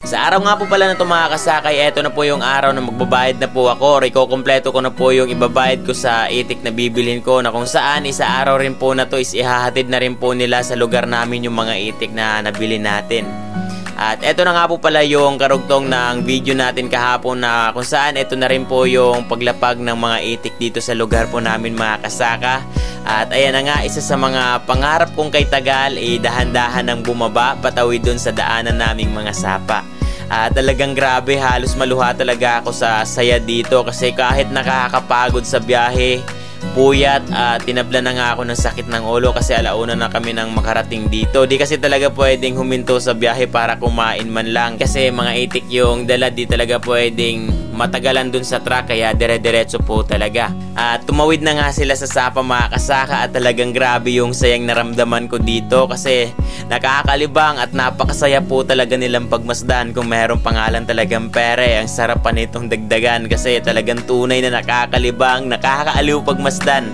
Sa araw nga po pala na ito mga kasakay, eto na po yung araw na magbabayad na po ako. Iko-kompleto ko na po yung ibabayad ko sa itik na bibilhin ko, na kung saan isa araw rin po na to is ihahatid na rin po nila sa lugar namin yung mga itik na nabili natin. At eto na nga po pala yung karugtong ng video natin kahapon, na kung saan eto na rin po yung paglapag ng mga itik dito sa lugar po namin mga kasaka. At ayan na nga, isa sa mga pangarap kong kay Tagal, dahan-dahan ng bumaba patawid dun sa daanan naming mga sapa. Talagang grabe, halos maluha talaga ako sa saya dito, kasi kahit nakakapagod sa biyahe, puyat, tinabla na nga ako ng sakit ng ulo kasi alauna na kami nang makarating dito. Di kasi talaga pwedeng huminto sa biyahe para kumain man lang, kasi mga itik yung dala, di talaga pwedeng matagalan dun sa truck, kaya dire-diretso po talaga. Tumawid na nga sila sa sapa mga kasaka, at talagang grabe yung sayang naramdaman ko dito, kasi nakakalibang at napakasaya po talaga nilang pagmasdan kung mayroong pangalan talagang pere. Ang sarap pa nitong dagdagan, kasi talagang tunay na nakakalibang, nakakaaliw pagmasdan.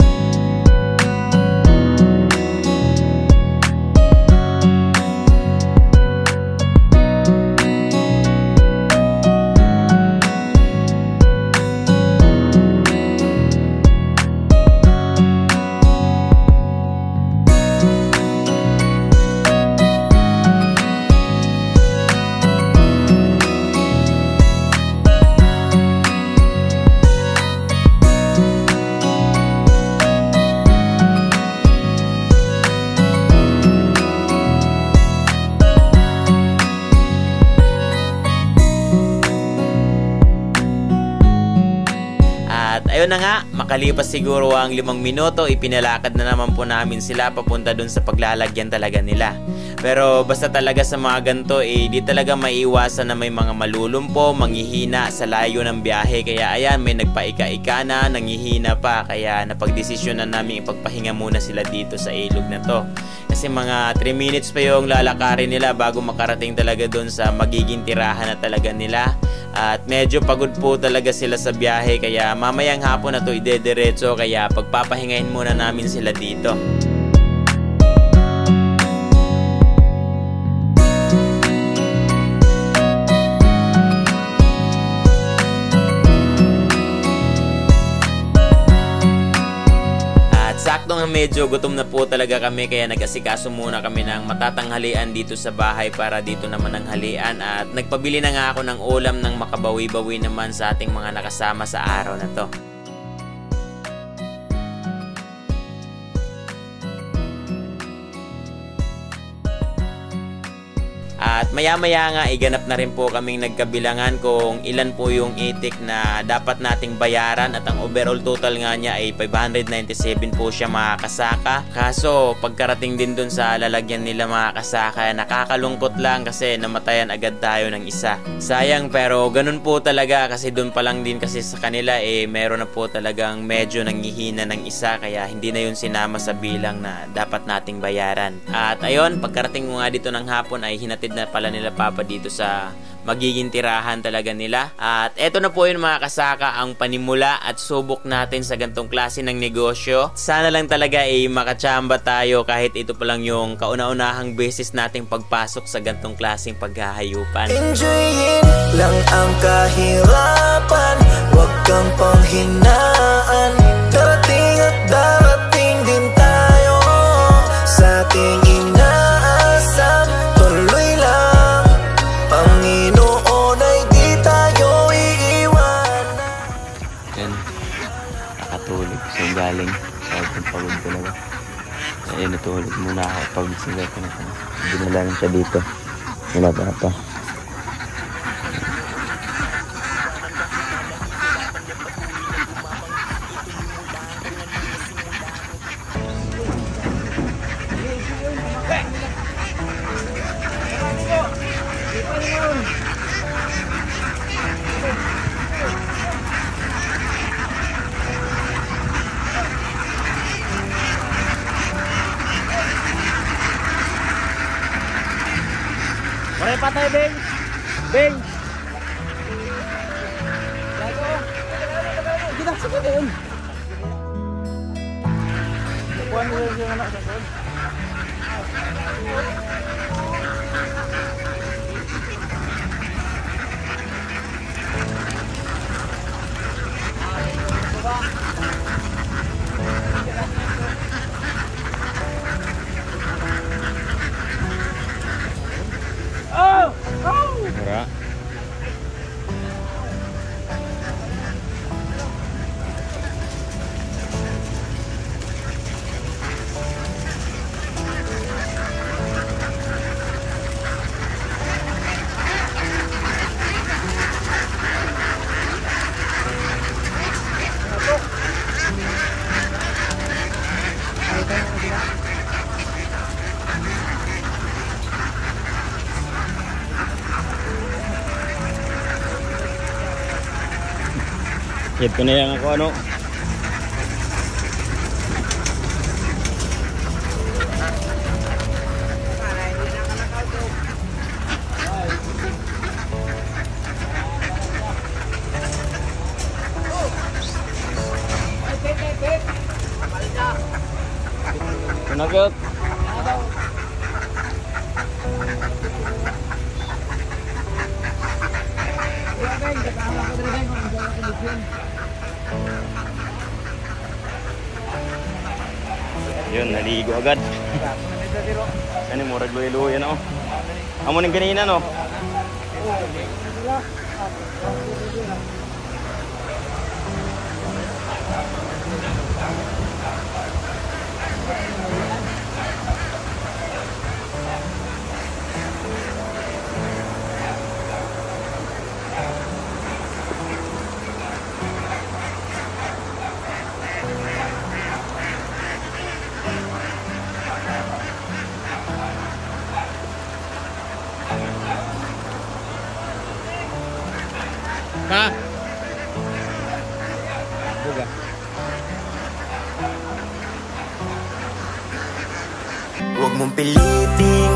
Ayun na nga, makalipas siguro ang 5 minuto, ipinalakad na naman po namin sila papunta dun sa paglalagyan talaga nila. Pero basta talaga sa mga ganito, di talaga maiiwasan na may mga malulumpo, manghihina sa layo ng biyahe. Kaya ayan, may nagpaika-ika na, nanghihina pa. Kaya napagdesisyon na namin ipagpahinga muna sila dito sa ilog na to. Kasi mga 3 minutes pa yung lalakarin nila bago makarating talaga dun sa magiging tirahan na talaga nila. At medyo pagod po talaga sila sa biyahe, kaya mamayang hapon na to idediretso, kaya pagpapahingahin muna namin sila dito. Saktong medyo gutom na po talaga kami, kaya nag-asikaso muna kami ng matatanghalian dito sa bahay para dito naman ang halian. At nagpabili na nga ako ng ulam ng makabawi-bawi naman sa ating mga nakasama sa araw na to. At maya-maya nga, iganap na rin po kaming nagkabilangan kung ilan po yung itik na dapat nating bayaran, at ang overall total nga niya ay 597 po siya mga kasaka. Kaso pagkarating din dun sa lalagyan nila mga kasaka, nakakalungkot lang kasi namatayan agad tayo ng isa. Sayang, pero ganun po talaga, kasi dun pa lang din kasi sa kanila meron na po talagang medyo nanghihina ng isa, kaya hindi na yun sinama sa bilang na dapat nating bayaran. At ayun, pagkarating ko nga dito ng hapon ay hinatid na pala nila Papa dito sa magiging tirahan talaga nila. At eto na po yun mga kasaka, ang panimula at subok natin sa gantong klase ng negosyo. Sana lang talaga makachamba tayo, kahit ito pa lang yung kauna-unahang beses nating pagpasok sa gantong klaseng paghahayupan. Enjoyin lang ang kahirapan, wag kang panghinaan. Darating at darating din tayo sa ating inaasam. Tuloy lang, Panginoon ay di tayo iiwan. Yan, nakatulog siya galing sa ating pagod talaga. Ayun, natulog muna ako pag sila ko na. Dinala lang siya dito. Wala pa. Pare patay, Beng! Beng! Kita, sige, Beng! Kuhan mo yung anak sa kuhan. Ito na lang ako ano. Kunagot. Yun, naligo agad. Ano mo, ragluy-luy ano? Amo ning ganina no? Ha? Buga. Huwag mong piliting